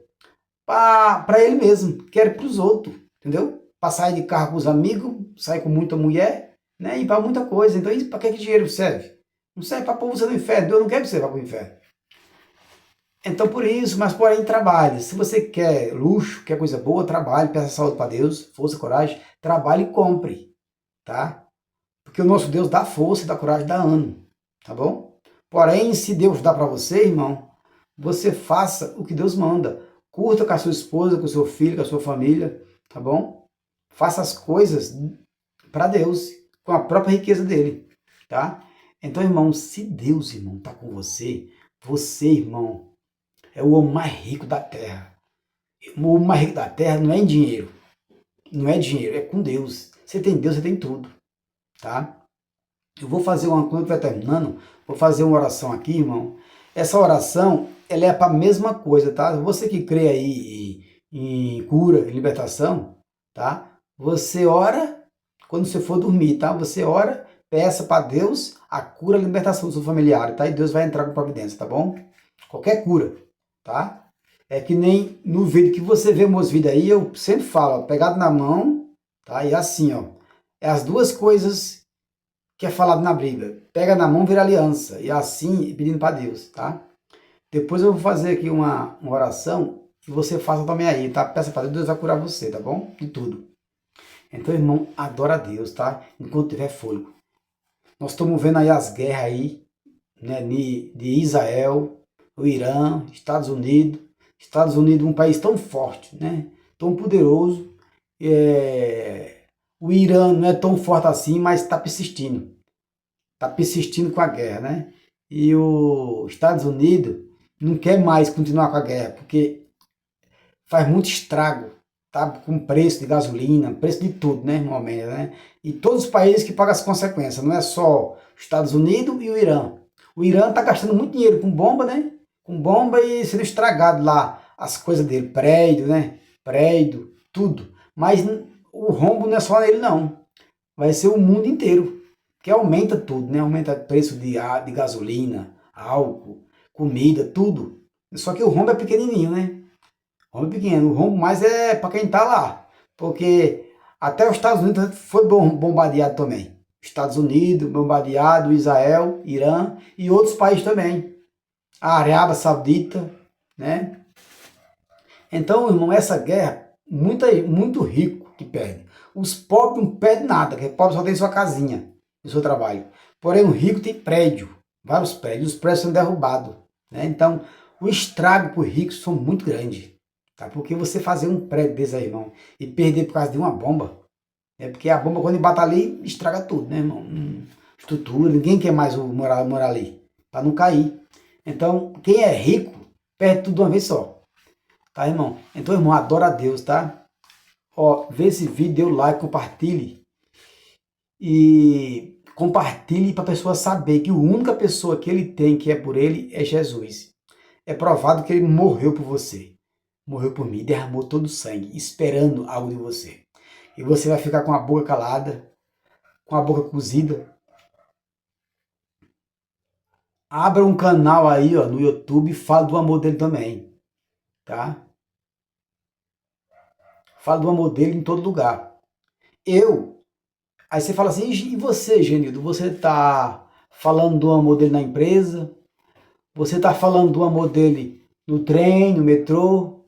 para ele mesmo, quer para os outros, entendeu? Para sair de carro com os amigos, sair com muita mulher, né? E para muita coisa. Então, para que dinheiro serve? Não serve para pôr você no inferno. Deus não quer que você vá para o inferno. Então, por isso, mas porém, trabalhe. Se você quer luxo, quer coisa boa, trabalhe, peça saúde para Deus, força, coragem, trabalhe e compre, tá? Porque o nosso Deus dá força, dá coragem, dá ânimo, tá bom? Porém, se Deus dá para você, irmão, você faça o que Deus manda. Curta com a sua esposa, com o seu filho, com a sua família, tá bom? Faça as coisas para Deus, com a própria riqueza dele, tá? Então, irmão, se Deus, irmão, está com você, você, irmão, é o homem mais rico da terra. O homem mais rico da terra não é em dinheiro. Não é dinheiro, é com Deus. Você tem Deus, você tem tudo, tá? Eu vou fazer quando eu estiver terminando, vou fazer uma oração aqui, irmão. Essa oração, ela é para a mesma coisa, tá? Você que crê aí em cura, em libertação, tá? Você ora quando você for dormir, tá? Você ora, peça para Deus a cura, a libertação do seu familiar, tá? E Deus vai entrar com providência, tá bom? Qualquer cura, tá? É que nem no vídeo que você vê meus vídeos aí, eu sempre falo, ó, pegado na mão, tá? E assim, ó, é as duas coisas que é falado na Bíblia. Pega na mão, vira aliança, e assim, pedindo para Deus, tá? Depois eu vou fazer aqui uma oração e você faça também aí, tá? Peça para Deus, Deus vai curar você, tá bom? De tudo. Então, irmão, adora a Deus, tá? Enquanto tiver fôlego. Nós estamos vendo aí as guerras aí, né, de Israel, o Irã, Estados Unidos. Estados Unidos, um país tão forte, né, tão poderoso. O Irã não é tão forte assim, mas está persistindo. Está persistindo com a guerra, né? E os Estados Unidos não quer mais continuar com a guerra, porque faz muito estrago, tá? Com preço de gasolina, preço de tudo, né, irmão? Né? E todos os países que pagam as consequências, não é só os Estados Unidos e o Irã. O Irã tá gastando muito dinheiro com bomba, né? Com bomba e sendo estragado lá as coisas dele, prédio, né? Prédio, tudo. Mas o rombo não é só nele, não. Vai ser o mundo inteiro. Que aumenta tudo, né? Aumenta o preço de gasolina, álcool, comida, tudo. Só que o rombo é pequenininho, né? O rombo é pequeno. O rombo mais é para quem tá lá. Porque até os Estados Unidos foi bombardeado também. Estados Unidos bombardeado, Israel, Irã e outros países também. A Arábia Saudita, né? Então, irmão, essa guerra, muito rico que perde. Os pobres não perdem nada, porque o pobre só tem sua casinha, o seu trabalho. Porém, o rico tem prédio, vários prédios, os prédios são derrubados. Né? Então, o estrago para os ricos são muito grande. Tá? Porque você fazer um prédio desse aí, irmão, e perder por causa de uma bomba, é porque a bomba, quando bate ali, estraga tudo, né, irmão? Estrutura, ninguém quer mais morar ali, para não cair. Então, quem é rico, perde tudo de uma vez só. Tá, irmão? Então, irmão, adora a Deus, tá? Ó, vê esse vídeo, dê o like, compartilhe. E compartilhe para a pessoa saber que a única pessoa que ele tem, que é por ele, é Jesus. É provado que ele morreu por você. Morreu por mim, derramou todo o sangue, esperando algo de você. E você vai ficar com a boca calada, com a boca cozida. Abra um canal aí, ó, no YouTube e fala do amor dele também, tá? Fala do amor dele em todo lugar. Aí você fala assim, e você, Genildo? Você tá falando do amor dele na empresa? Você tá falando do amor dele no trem, no metrô,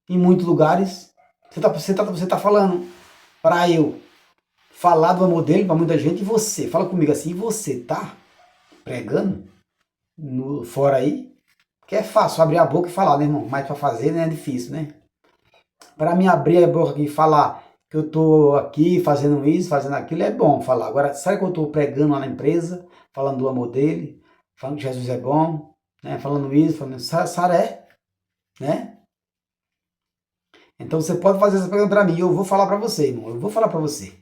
em muitos lugares? Você tá falando para eu falar do amor dele para muita gente? E você? Fala comigo assim, e você tá pregando fora aí? Que é fácil abrir a boca e falar, né, irmão? Mas para fazer, né, é difícil, né? Para mim abrir a boca aqui e falar que eu tô aqui fazendo isso, fazendo aquilo, é bom falar. Agora, será que eu tô pregando lá na empresa, falando do amor dele, falando que Jesus é bom, né? Falando isso, falando saré, né? Então você pode fazer essa pergunta para mim, eu vou falar para você, irmão. Eu vou falar para você.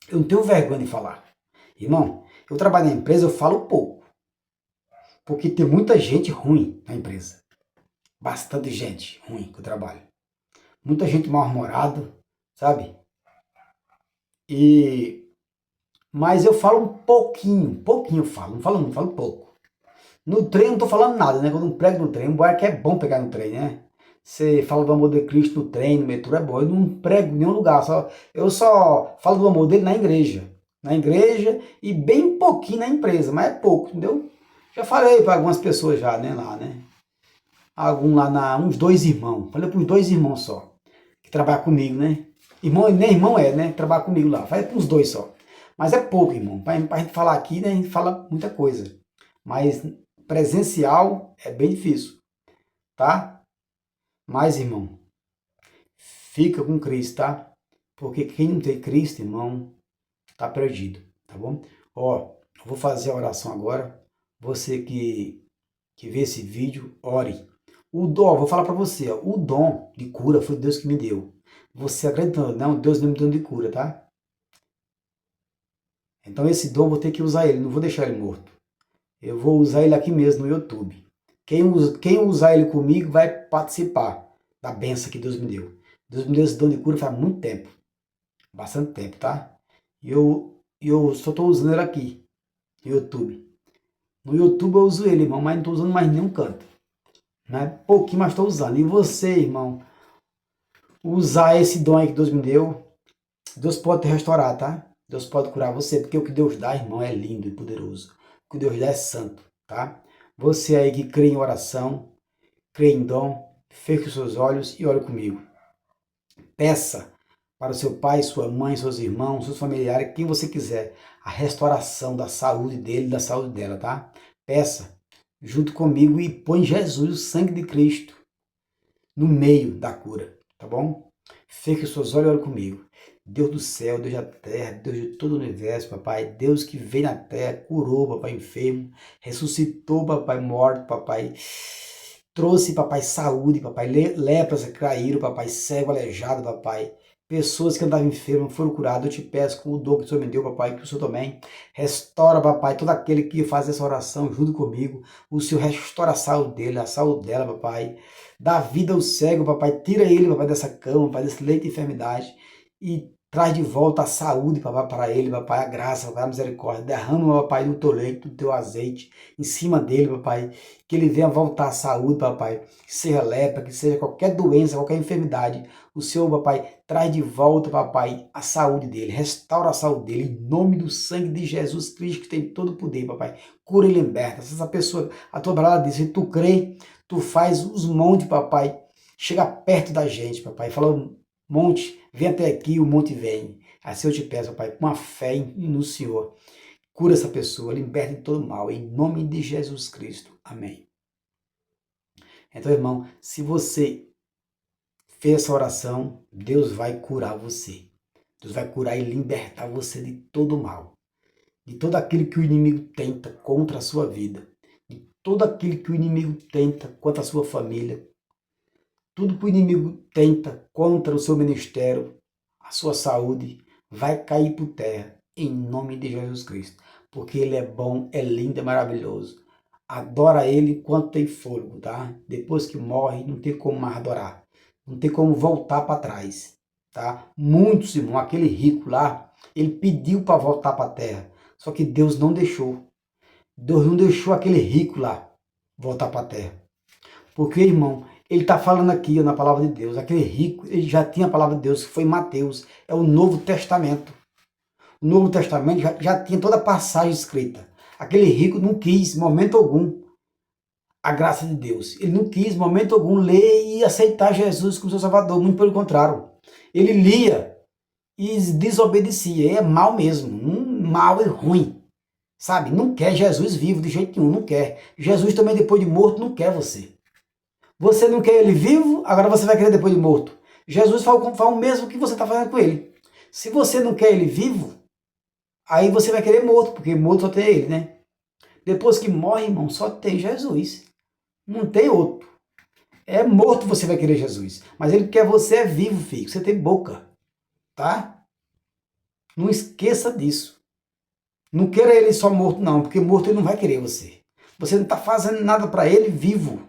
Eu não tenho vergonha de falar. Irmão, eu trabalho na empresa, eu falo pouco. Porque tem muita gente ruim na empresa. Bastante gente ruim que eu trabalho. Muita gente mal-humorada, sabe? Mas eu falo um pouquinho eu falo, não falo muito, falo pouco. No trem eu não tô falando nada, né? Quando eu não prego no trem, embora que é bom pegar no trem, né? Você fala do amor de Cristo no trem, no metrô, é bom. Eu não prego em nenhum lugar, eu só falo do amor dele na igreja. Na igreja e bem pouquinho na empresa, mas é pouco, entendeu? Já falei para algumas pessoas já, né, lá, né? Uns 2 irmãos. Falei para os 2 irmãos só, que trabalham comigo, né? Irmão, nem irmão é, né? Trabalha comigo lá. Falei para os 2 só. Mas é pouco, irmão. Para a gente falar aqui, né, a gente fala muita coisa. Mas presencial é bem difícil, tá? Mas, irmão, fica com Cristo, tá? Porque quem não tem Cristo, irmão, tá perdido, tá bom? Ó, eu vou fazer a oração agora. Você que vê esse vídeo, ore. Vou falar para você, ó, o dom de cura foi Deus que me deu. Você acreditando, não, Deus não me deu de cura, tá? Então esse dom eu vou ter que usar ele, não vou deixar ele morto. Eu vou usar ele aqui mesmo no YouTube. Quem usar ele comigo vai participar da benção que Deus me deu. Deus me deu esse dom de cura faz muito tempo. Bastante tempo, tá? E eu só estou usando ele aqui, no YouTube. No YouTube eu uso ele, irmão, mas não estou usando mais nenhum canto. Né? Pouquinho, mas estou usando. E você, irmão, usar esse dom aí que Deus me deu, Deus pode te restaurar, tá? Deus pode curar você, porque o que Deus dá, irmão, é lindo e poderoso. O que Deus dá é santo, tá? Você aí que crê em oração, crê em dom, feche os seus olhos e ore comigo. Peça para o seu pai, sua mãe, seus irmãos, seus familiares, quem você quiser, a restauração da saúde dele e da saúde dela, tá? Peça junto comigo e põe Jesus, o sangue de Cristo, no meio da cura, tá bom? Feche os seus olhos e ore comigo. Deus do céu, Deus da terra, Deus de todo o universo, papai, Deus que veio na terra, curou, papai, enfermo, ressuscitou, papai, morto, papai, trouxe, papai, saúde, papai, lepras caíram, papai, cego, aleijado, papai. Pessoas que andavam enfermas foram curadas. Eu te peço, com o dom que o Senhor me deu, papai, que o Senhor também restaura, papai, todo aquele que faz essa oração junto comigo. O Senhor restaura a saúde dele, a saúde dela, papai. Dá vida ao cego, papai. Tira ele, papai, dessa cama, papai, desse leito de enfermidade. E traz de volta a saúde, papai, para ele, papai, a graça, papai, a misericórdia. Derrama, papai, do teu leite, do teu azeite em cima dele, papai. Que ele venha voltar à saúde, papai. Que seja lepra, que seja qualquer doença, qualquer enfermidade. O Senhor, papai, traz de volta, papai, a saúde dele. Restaura a saúde dele. Em nome do sangue de Jesus Cristo, que tem todo o poder, papai. Cura e liberta. Se essa pessoa, a tua palavra diz, se tu crê, tu faz os montes, papai. Chega perto da gente, papai. Fala, monte, vem até aqui, o monte vem. Assim eu te peço, papai, com a fé no Senhor. Cura essa pessoa, liberta de todo mal, em nome de Jesus Cristo. Amém. Então, irmão, se você fez essa oração, Deus vai curar você. Deus vai curar e libertar você de todo mal. De todo aquilo que o inimigo tenta contra a sua vida. De todo aquilo que o inimigo tenta contra a sua família. Tudo que o inimigo tenta contra o seu ministério, a sua saúde, vai cair por terra, em nome de Jesus Cristo. Porque ele é bom, é lindo, é maravilhoso. Adora ele enquanto tem fôlego, tá? Depois que morre, não tem como mais adorar. Não tem como voltar para trás, tá? Muitos, irmão, aquele rico lá, ele pediu para voltar para a terra. Só que Deus não deixou. Deus não deixou aquele rico lá voltar para a terra. Porque, irmão, ele está falando aqui na palavra de Deus. Aquele rico, ele já tinha a palavra de Deus, que foi em Mateus. É o Novo Testamento. O Novo Testamento já tinha toda a passagem escrita. Aquele rico não quis, em momento algum, a graça de Deus. Ele não quis, em momento algum, ler e aceitar Jesus como seu Salvador. Muito pelo contrário. Ele lia e desobedecia. É mal mesmo. Mal e ruim. Sabe? Não quer Jesus vivo de jeito nenhum. Não quer. Jesus também, depois de morto, não quer você. Você não quer ele vivo, agora você vai querer depois de morto. Jesus faz o mesmo que você está fazendo com ele. Se você não quer ele vivo, aí você vai querer morto, porque morto só tem ele, né? Depois que morre, irmão, só tem Jesus. Não tem outro. É morto você vai querer Jesus. Mas ele quer você vivo, filho. Você tem boca. Tá? Não esqueça disso. Não queira ele só morto, não. Porque morto ele não vai querer você. Você não está fazendo nada para ele vivo.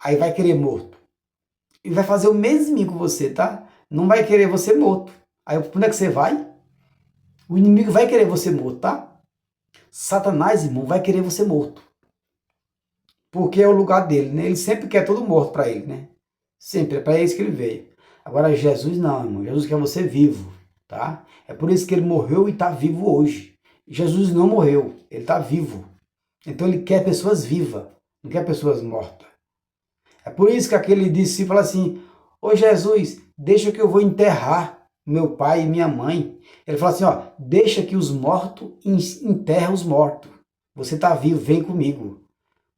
Aí vai querer morto. E vai fazer o mesmo com você, tá? Não vai querer você morto. Aí onde é que você vai? O inimigo vai querer você morto, tá? Satanás, irmão, vai querer você morto. Porque é o lugar dele, né? Ele sempre quer todo morto para ele, né? Sempre, é para isso que ele veio. Agora Jesus não, irmão. Jesus quer você vivo, tá? É por isso que ele morreu e está vivo hoje. Jesus não morreu, ele está vivo. Então ele quer pessoas vivas, não quer pessoas mortas. É por isso que aquele discípulo fala assim, ô Jesus, deixa que eu vou enterrar meu pai e minha mãe. Ele fala assim, ó, deixa que os mortos enterrem os mortos. Você está vivo, vem comigo.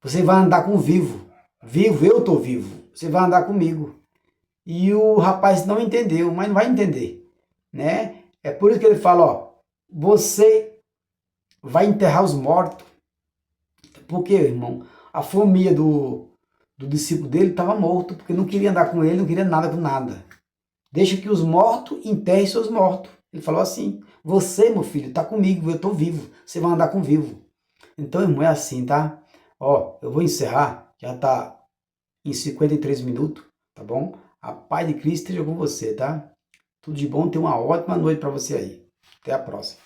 Você vai andar com o vivo. Vivo, eu estou vivo. Você vai andar comigo. E o rapaz não entendeu, mas não vai entender, né? É por isso que ele fala, ó, você vai enterrar os mortos. Porque, irmão, a família do discípulo dele estava morto, porque não queria andar com ele, não queria nada com nada. Deixa que os mortos enterrem seus mortos. Ele falou assim, você, meu filho, está comigo, eu estou vivo, você vai andar com vivo. Então, irmão, é assim, tá? Ó, eu vou encerrar, já está em 53 minutos, tá bom? A paz de Cristo esteja com você, tá? Tudo de bom, tenha uma ótima noite para você aí. Até a próxima.